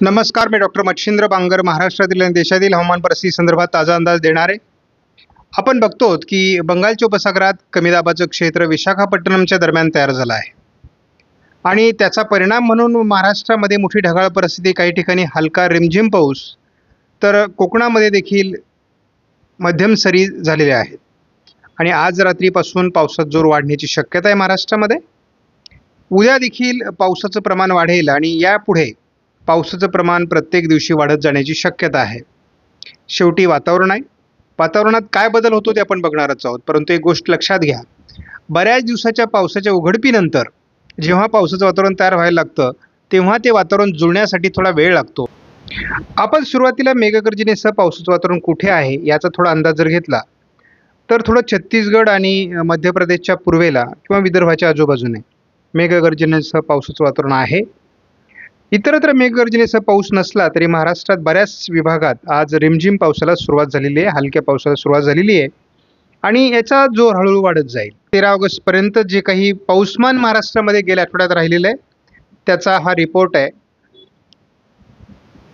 नमस्कार, मी डॉक्टर मच्छिंद्र बांगर महाराष्ट्रातील आणि देशातील हवामान परिस्थिती संदर्भात ताजा अंदाज देणार आहे. आपण बघतो की बंगालच्या उपसागरात कमी दाबाचं क्षेत्र विशाखापट्टणमच्या दरम्यान तयार झालं आहे आणि त्याचा परिणाम म्हणून महाराष्ट्रामध्ये मोठी ढगाळ परिस्थिती, काही ठिकाणी हलका रिमझिम पाऊस, तर कोकणामध्ये देखील मध्यम सरी झालेल्या आहेत आणि आज रात्रीपासून पावसात जोर वाढण्याची शक्यता आहे महाराष्ट्रामध्ये. उद्या देखील पावसाचं प्रमाण वाढेल आणि यापुढे पावसाचं प्रमाण प्रत्येक दिवशी वाढत जाण्याची शक्यता आहे. शेवटी वातावरण आहे, वातावरणात काय बदल होतो ते आपण बघणारच आहोत. परंतु एक गोष्ट लक्षात घ्या, बऱ्याच दिवसाच्या पावसाच्या उघडपीनंतर जेव्हा पावसाचं वातावरण तयार व्हायला लागतं तेव्हा ते वातावरण जुळण्यासाठी थोडा वेळ लागतो. आपण सुरुवातीला मेघगर्जनेसह पावसाचं वातावरण कुठे आहे याचा थोडा अंदाज जर घेतला तर थोडं छत्तीसगड आणि मध्य प्रदेशच्या पूर्वेला किंवा विदर्भाच्या आजूबाजूने मेघगर्जनेसह पावसाचं वातावरण आहे. इतरत्र मेघगर्जनेसह पाऊस नसला तरी महाराष्ट्रात बऱ्याच विभागात आज रिमझिम पावसाला सुरुवात झालेली आहे, हलक्या पावसाला सुरुवात झालेली आहे आणि याचा जोर हळूहळू वाढत जाईल. 13 ऑगस्टपर्यंत जे काही पाऊसमान महाराष्ट्रामध्ये गेल्या आठवड्यात राहिलेलं आहे त्याचा हा रिपोर्ट आहे.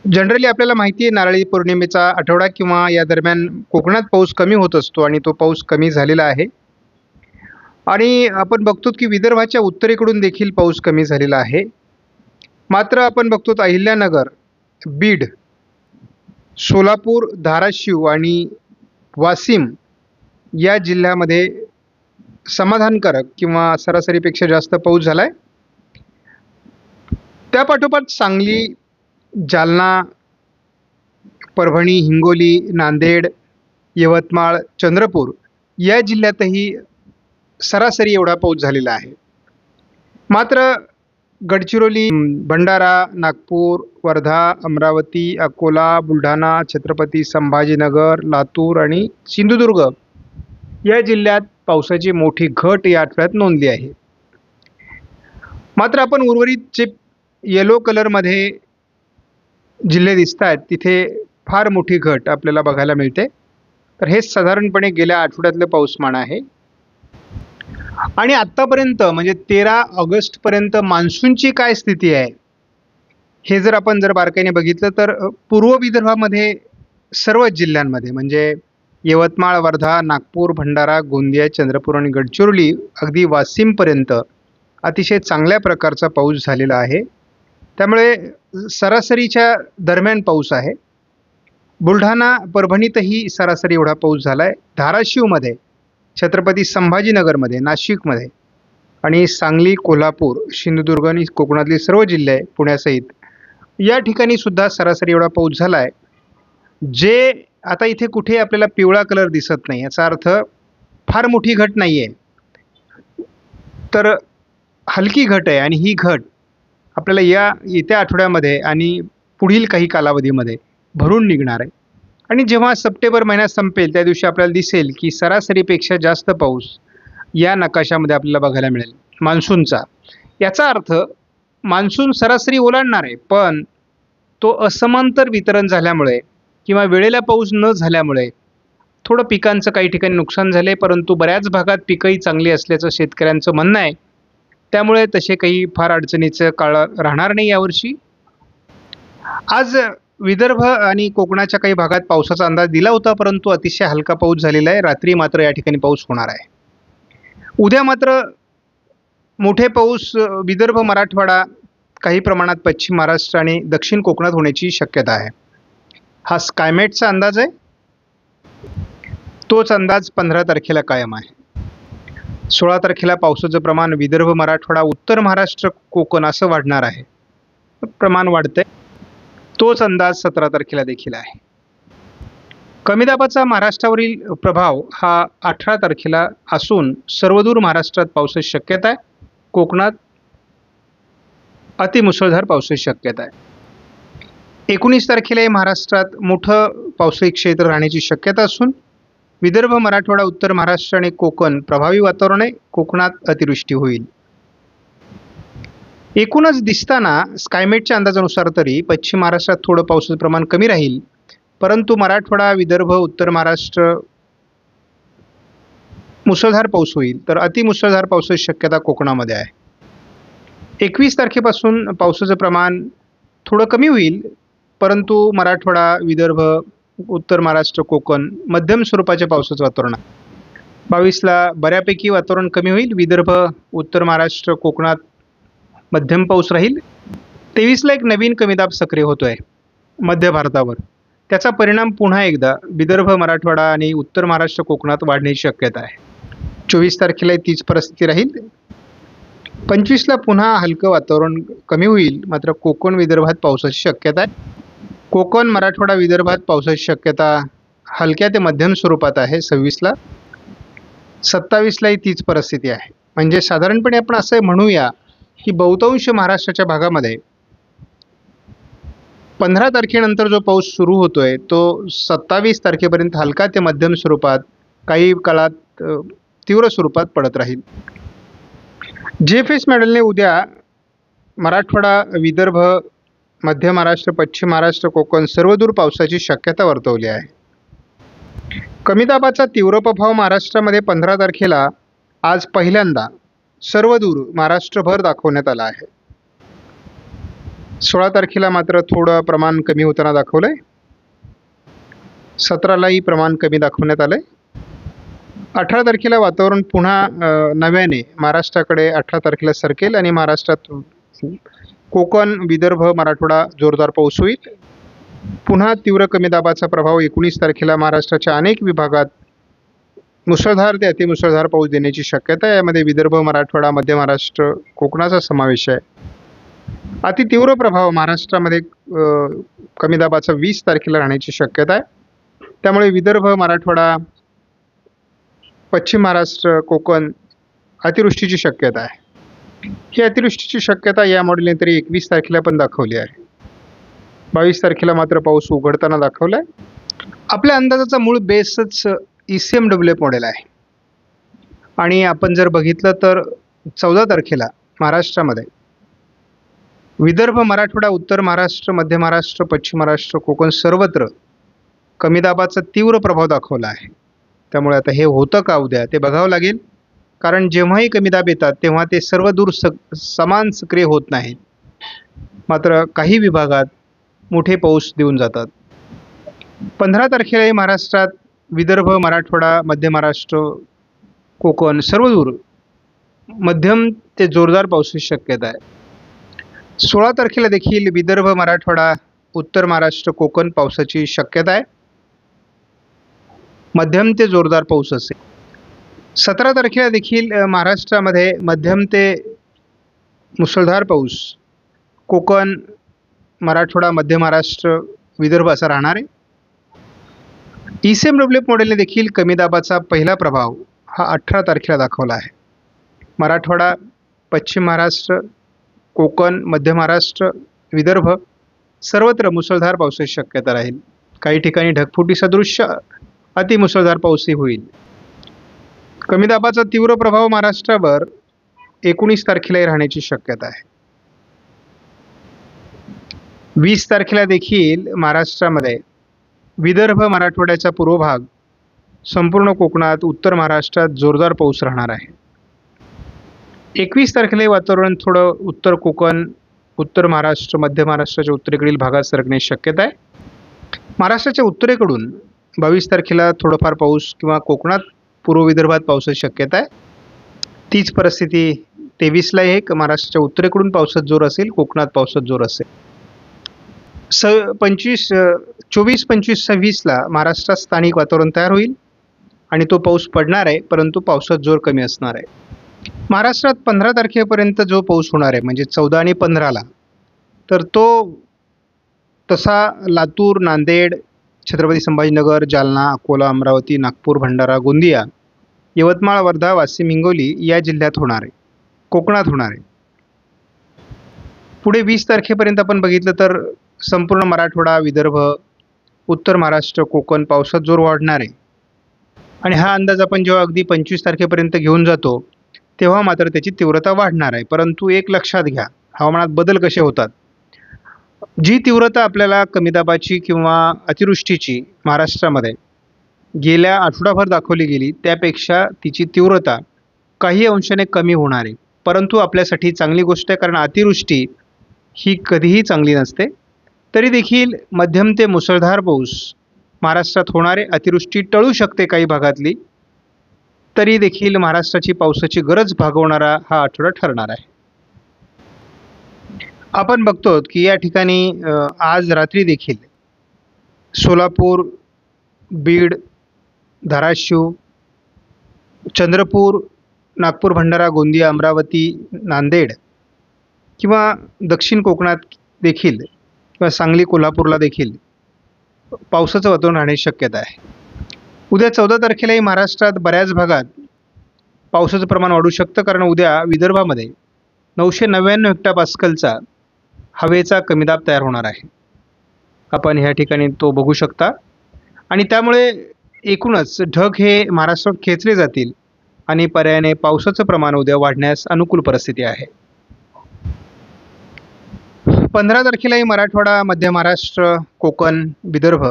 जनरली आपल्याला माहिती आहे, नारळी पौर्णिमेचा आठवडा किंवा या दरम्यान कोकणात पाऊस कमी होत असतो आणि तो पाऊस कमी झालेला आहे. आणि आपण बघतो की विदर्भाच्या उत्तरेकडून देखील पाऊस कमी झालेला आहे. मात्र आपण बघतो अहिल्यानगर, बीड, सोलापूर, धाराशिव आणि वाशिम या जिल्ह्यामध्ये समाधानकारक किंवा सरासरीपेक्षा जास्त पाऊस झाला आहे. त्यापाठोपाठ सांगली, जालना, परभणी, हिंगोली, नांदेड, यवतमाळ, चंद्रपूर या जिल्ह्यातही सरासरी एवढा पाऊस झालेला आहे. मात्र गडचिरोली, भंडारा, नागपूर, वर्धा, अमरावती, अकोला, बुलढाणा, छत्रपती संभाजीनगर, लातूर आणि सिंधुदुर्ग या जिल्ह्यात पावसाची मोठी घट या आठवड्यात नोंदली आहे. मात्र आपण उर्वरित जे येलो कलरमध्ये जिल्हे दिसत आहेत तिथे फार मोठी घट आपल्याला बघायला मिळते. तर हे साधारणपणे गेल्या आठवड्यातलं पाऊसमान आहे. आणि आत्तापर्यंत म्हणजे 13 ऑगस्टपर्यंत मान्सूनची काय स्थिती आहे हे जर आपण बारकाईने बघितलं तर पूर्व विदर्भामध्ये सर्वच जिल्ह्यांमध्ये म्हणजे यवतमाळ, वर्धा, नागपूर, भंडारा, गोंदिया, चंद्रपूर आणि गडचिरोली अगदी वाशिमपर्यंत अतिशय चांगल्या प्रकारचा पाऊस झालेला आहे. त्यामुळे सरासरीच्या दरम्यान पाऊस आहे. बुलढाणा, परभणीतही सरासरी एवढा पाऊस झाला आहे. धाराशिवमध्ये, छत्रपती संभाजीनगरमध्ये, नाशिकमध्ये आणि सांगली, कोल्हापूर, सिंधुदुर्ग आणि कोकणातले सर्व जिल्हे पुण्यासहित या ठिकाणी सुद्धा सरासरी एवढा पाऊस झाला आहे. जे आता इथे कुठे आपल्याला पिवळा कलर दिसत नाही, याचा अर्थ फार मोठी घट नाही आहे, तर हलकी घट आहे आणि ही घट आपल्याला येत्या आठवड्यामध्ये आणि पुढील काही कालावधीमध्ये भरून निघणार आहे. आणि जेव्हा सप्टेंबर महिना संपेल त्या दिवशी आपल्याला दिसेल की सरासरीपेक्षा जास्त पाऊस या नकाशामध्ये आपल्याला बघायला मिळेल मान्सूनचा. याचा अर्थ मान्सून सरासरी ओलांडणार आहे, पण तो असमांतर वितरण झाल्यामुळे किंवा वेळेला पाऊस न झाल्यामुळे थोडं पिकांचं काही ठिकाणी नुकसान झाले, परंतु बऱ्याच भागात पिकंही चांगली असल्याचं शेतकऱ्यांचं म्हणणं आहे. त्यामुळे तसे काही फार अडचणीचं काळ राहणार नाही यावर्षी. आज विदर्भ आणि कोकणाच्या काही भागात पावसाचा अंदाज दिला होता, परंतु अतिशय हलका पाऊस झालेला आहे. रात्री मात्र या ठिकाणी पाऊस होणार आहे. उद्या मात्र मोठे पाऊस विदर्भ, मराठवाडा, काही प्रमाणात पश्चिम महाराष्ट्र आणि दक्षिण कोकणात होण्याची शक्यता आहे. हा स्कायमेटचा अंदाज आहे. तोच अंदाज 15 तारखेला कायम आहे. 16 तारखेला पावसाचं प्रमाण विदर्भ, मराठवाडा, उत्तर महाराष्ट्र, कोकण असं वाढणार आहे. प्रमाण वाढतंय. तोच अंदाज 17 तारखेला देखील आहे. कमी दाबाचा महाराष्ट्रावरील प्रभाव हा 18 तारखेला असून सर्वदूर महाराष्ट्रात पावसाची शक्यता आहे. कोकणात अतिमुसळधार पावसाची शक्यता आहे. 19 तारखेला महाराष्ट्रात मोठं पावसाळी क्षेत्र राहण्याची शक्यता असून विदर्भ, मराठवाडा, उत्तर महाराष्ट्र आणि कोकण प्रभावी वातावरण आहे. कोकणात अतिवृष्टी होईल. एकूणच दिसताना स्कायमेटच्या अंदाजानुसार तरी पश्चिम महाराष्ट्रात थोडं पावसाचं प्रमाण कमी राहील, परंतु मराठवाडा, विदर्भ, उत्तर महाराष्ट्र मुसळधार पाऊस होईल, तर अतिमुसळधार पावसाची शक्यता कोकणामध्ये आहे. 21 तारखेपासून पावसाचं प्रमाण थोडं कमी होईल. परंतु मराठवाडा, विदर्भ, उत्तर महाराष्ट्र, कोकण मध्यम स्वरूपाच्या पावसाचं वातावरण आहे. 22ला बऱ्यापैकी वातावरण कमी होईल. विदर्भ, उत्तर महाराष्ट्र, कोकणात मध्यम पाऊस राहील. 23ला एक नवीन कमीदाब सक्रिय होतोय मध्य भारतावर. त्याचा परिणाम पुन्हा एकदा विदर्भ, मराठवाडा आणि उत्तर महाराष्ट्र, कोकणात वाढण्याची शक्यता आहे. 24 तारखेला तीच परिस्थिती राहील. 25ला पुन्हा हलकं वातावरण कमी होईल, मात्र कोकण, विदर्भात पावसाची शक्यता आहे. कोकण, मराठवाडा, विदर्भात पावसाची शक्यता हलक्या ते मध्यम स्वरूपात आहे 26ला. 27लाही तीच परिस्थिती आहे. म्हणजे साधारणपणे आपण असं म्हणूया की बहुतांश महाराष्ट्राच्या भागामध्ये 15 तारखेनंतर जो पाऊस सुरू होतोय तो 27 तारखेपर्यंत हलका ते मध्यम स्वरूपात, काही काळात तीव्र स्वरूपात पडत राहील. GFS मॉडेलने उद्या मराठवाडा, विदर्भ, मध्य महाराष्ट्र, पश्चिम महाराष्ट्र, कोकण सर्वदूर पावसाची शक्यता वर्तवली आहे. कमी दाबाचा तीव्र प्रभाव महाराष्ट्रामध्ये 15 तारखेला आज पहिल्यांदा सर्वदूर महाराष्ट्रभर दाखवण्यात आला आहे. 16 तारखेला मात्र थोडं प्रमाण कमी होताना दाखवलंय. 17लाही प्रमाण कमी दाखवण्यात आलंय. 18 तारखेला वातावरण पुन्हा नव्याने महाराष्ट्राकडे 18 तारखेला सरकेल आणि महाराष्ट्रात कोकण, विदर्भ, मराठवाडा जोरदार पाऊस होईल. पुन्हा तीव्र कमी दाबाचा प्रभाव 19 तारखेला महाराष्ट्राच्या अनेक विभागात मुसळधार ते अतिमुसळधार पाऊस देण्याची शक्यता आहे. यामध्ये विदर्भ, मराठवाडा, मध्य महाराष्ट्र, कोकणाचा समावेश आहे. अतितीव्र प्रभाव महाराष्ट्रामध्ये कमी दाबाचा 20 तारखेला राहण्याची शक्यता आहे. त्यामुळे विदर्भ, मराठवाडा, पश्चिम महाराष्ट्र, कोकण अतिवृष्टीची शक्यता आहे. ही अतिवृष्टीची शक्यता या मॉडेलने तरी 21 तारखेला पण दाखवली आहे. 22 तारखेला मात्र पाऊस उघडताना दाखवला आहे. आपल्या अंदाजाचा मूळ बेसच ECMWF मॉडेल आहे. आणि आपण जर बघितलं तर 14 तारखेला महाराष्ट्रामध्ये विदर्भ, मराठवाडा, उत्तर महाराष्ट्र, मध्य महाराष्ट्र, पश्चिम महाराष्ट्र, कोकण सर्वत्र कमी दाबाचा तीव्र प्रभाव दाखवला आहे. त्यामुळे आता हे होतं का उद्या ते बघावं लागेल. कारण जेव्हाही कमी दाब येतात तेव्हा ते सर्व दूर समान सक्रिय होत नाहीत, मात्र काही विभागात मोठे पाऊस देऊन जातात. 15 तारखेलाही महाराष्ट्रात विदर्भ, मराठवाडा, मध्य महाराष्ट्र, कोकण सर्वदूर मध्यम ते जोरदार पावसाची शक्यता आहे. 16 तारखेला देखील विदर्भ, मराठवाडा, उत्तर महाराष्ट्र, कोकण पावसाची शक्यता आहे. मध्यम ते जोरदार पाऊस असेल. 17 तारखेला देखील महाराष्ट्रामध्ये मध्यम ते मुसळधार पाऊस कोकण, मराठवाडा, मध्य महाराष्ट्र, विदर्भ असा राहणार आहे. ECMWF मॉडेलने देखील कमी दाबाचा पहिला प्रभाव हा 18 तारखेला दाखवला आहे. मराठवाडा, पश्चिम महाराष्ट्र, कोकण, मध्य महाराष्ट्र, विदर्भ सर्वत्र मुसळधार पावसाची शक्यता राहील. काही ठिकाणी ढगफुटी सदृश्य अतिमुसळधार पाऊसही होईल. कमी दाबाचा तीव्र प्रभाव महाराष्ट्रावर 19 तारखेलाही राहण्याची शक्यता आहे. 20 तारखेला देखील महाराष्ट्रामध्ये विदर्भ, मराठवाड्याचा पूर्व भाग, संपूर्ण कोकणात, उत्तर महाराष्ट्रात जोरदार पाऊस राहणार आहे. 21 तारखेला वातावरण थोडं उत्तर कोकण, उत्तर महाराष्ट्र, मध्य महाराष्ट्राच्या उत्तरेकडील भागात सरकण्याची शक्यता आहे. महाराष्ट्राच्या उत्तरेकडून 22 तारखेला थोडंफार पाऊस किंवा कोकणात, पूर्व विदर्भात पावसाची शक्यता आहे. तीच परिस्थिती 23ला एक महाराष्ट्राच्या उत्तरेकडून पावसात जोर असेल, कोकणात पावसात जोर असेल. 24, 25, 26ला महाराष्ट्रात स्थानिक वातावरण तयार होईल आणि तो पाऊस पडणार आहे, परंतु पावसात जोर कमी असणार आहे. महाराष्ट्रात 15 तारखेपर्यंत जो पाऊस होणार आहे म्हणजे 14 आणि 15ला, तर तो तसा लातूर, नांदेड, छत्रपती संभाजीनगर, जालना, अकोला, अमरावती, नागपूर, भंडारा, गोंदिया, यवतमाळ, वर्धा, वाशिम, हिंगोली या जिल्ह्यात होणार आहे, कोकणात होणार आहे. पुढे 20 तारखेपर्यंत आपण बघितलं तर संपूर्ण मराठवाडा, विदर्भ, उत्तर महाराष्ट्र, कोकण पावसात जोर वाढणार आहे. आणि हा अंदाज आपण जेव्हा अगदी 25 तारखेपर्यंत घेऊन जातो तेव्हा मात्र त्याची तीव्रता वाढणार आहे. परंतु एक लक्षात घ्या, हवामानात बदल कसे होतात. जी तीव्रता आपल्याला कमी दाबाची किंवा अतिवृष्टीची महाराष्ट्रामध्ये गेल्या आठवडाभर दाखवली गेली त्यापेक्षा तिची तीव्रता काही अंशाने कमी होणार आहे. परंतु आपल्यासाठी चांगली गोष्ट आहे, कारण अतिवृष्टी ही कधीही चांगली नसते. तरी देखील मध्यम ते मुसळधार पाऊस महाराष्ट्रात होणारे अतिवृष्टी टळू शकते काही भागातली, तरी देखील महाराष्ट्राची पावसाची गरज भागवणारा हा आठवडा ठरणार आहे. आपण बघतो की या ठिकाणी आज रात्री देखील सोलापूर, बीड, धाराशिव, चंद्रपूर, नागपूर, भंडारा, गोंदिया, अमरावती, नांदेड किंवा दक्षिण कोकणात देखील किंवा सांगली, कोल्हापूरला देखील पावसाचं वातावरण राहण्याची शक्यता आहे. उद्या 14 तारखेलाही महाराष्ट्रात बऱ्याच भागात पावसाचं प्रमाण वाढू शकतं, कारण उद्या विदर्भामध्ये 999 हेक्टोपास्कलचा हवेचा कमी दाब तयार होणार आहे. आपण ह्या ठिकाणी तो बघू शकता आणि त्यामुळे एकूणच ढग हे महाराष्ट्रात खेचले जातील आणि पर्यायाने पावसाचं प्रमाण उद्या वाढण्यास अनुकूल परिस्थिती आहे. 15 तारखेलाही मराठवाडा, मध्य महाराष्ट्र, कोकण, विदर्भ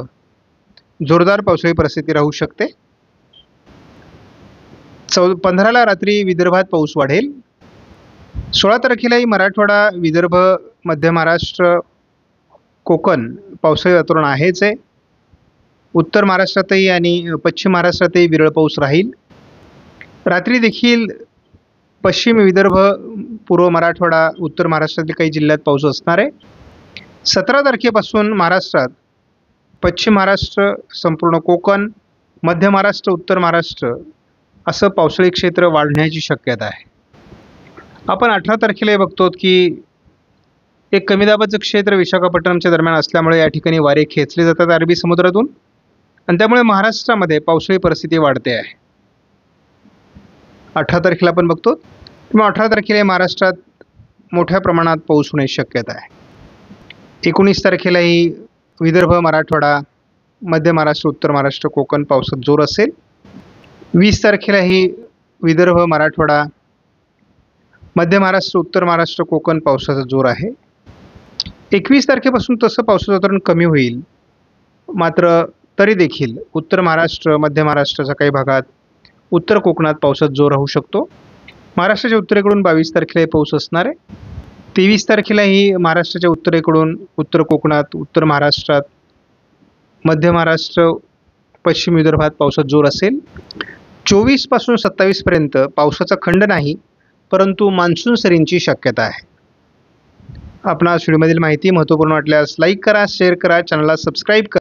जोरदार पावसाळी परिस्थिती राहू शकते. 15ला रात्री विदर्भात पाऊस वाढेल. 16 तारखेलाही मराठवाडा, विदर्भ, मध्य महाराष्ट्र, कोकण पावसाळी वातावरण आहेच आहे. उत्तर महाराष्ट्रातही आणि पश्चिम महाराष्ट्रातही विरळ पाऊस राहील. रात्री देखील पश्चिम विदर्भ, पूर्व मराठवाडा, उत्तर महाराष्ट्रातील काही जिल्ह्यात पाऊस असणार आहे. 17 तारखेपासून महाराष्ट्रात पश्चिम महाराष्ट्र, संपूर्ण कोकण, मध्य महाराष्ट्र, उत्तर महाराष्ट्र असं पावसाळी क्षेत्र वाढण्याची शक्यता आहे. आपण 18 तारखेला बघतो की एक कमी दाबाचं क्षेत्र विशाखापट्टणमच्या दरम्यान असल्यामुळे या ठिकाणी वारे खेचले जातात अरबी समुद्रातून आणि त्यामुळे महाराष्ट्रामध्ये पावसाळी परिस्थिती वाढते आहे. 18 तारखेला आपण बघतो किंवा 18 तारखेला महाराष्ट्रात मोठ्या प्रमाणात पाऊस होण्याची शक्यता आहे. 19 तारखेलाही विदर्भ, मराठवाडा, मध्य महाराष्ट्र, उत्तर महाराष्ट्र, कोकण पावसात जोर असेल. 20 तारखेलाही विदर्भ, मराठवाडा, मध्य महाराष्ट्र, उत्तर महाराष्ट्र, कोकण पावसाचा जोर आहे. 21 तारखेपासून तसं पावसाचं वातावरण कमी होईल, मात्र तरी देखील उत्तर महाराष्ट्र, मध्य महाराष्ट्राच्या काही भागात, उत्तर कोकणात पावसाचा जोर राहू शकतो. महाराष्ट्राच्या उत्तरेकडून 22 तारखेला पाऊस असणार आहे. 23 तारखेलाही महाराष्ट्राच्या उत्तरेकडून उत्तर कोकणात, उत्तर महाराष्ट्रात, मध्य महाराष्ट्र, पश्चिम विदर्भात पावसाचा जोर असेल. 24 पासून 27 पर्यंत पावसाचा खंड नाही, परंतु मान्सून सरींची शक्यता आहे. आपणास व्हिडिओमधील माहिती महत्त्वपूर्ण वाटल्यास लाईक करा, शेअर करा, चॅनलला सबस्क्राईब करा.